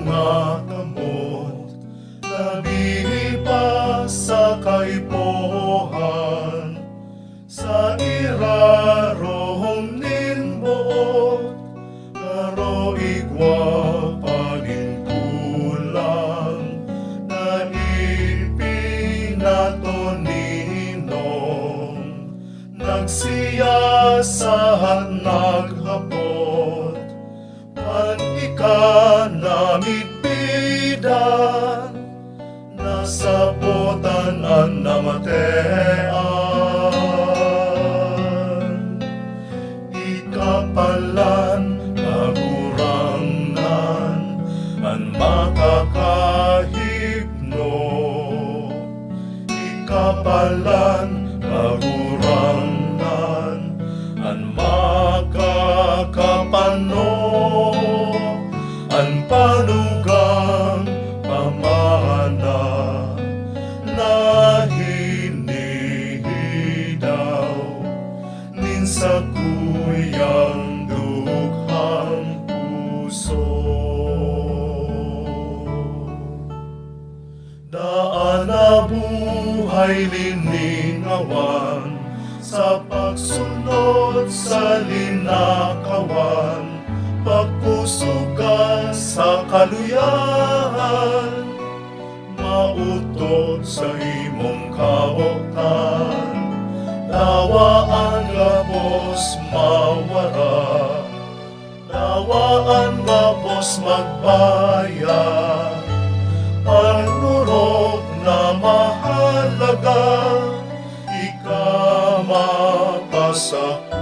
mga kamot, nabili pa sa kaipohan, sa irarong ninbot, karo igwa panintulang, na ipinato ninong, nagsiyasahat naghapot, pan ika namit bidan, nasabotan ang namatean. Ikapalan nagurangnan, man makakahipno. Ikapalan nagurangnan, an makakapano. An panugang pamana na hinihidaw nin sa kuyang dughang puso. Daan na buhay liningawan sa pagsunod sa linakawan, pagpusugan sa kaluyan, mautod sa imong kaotan, dawaan gabos mawara, dawaan gabos magbaya, panurog na mahalaga, ika mapasak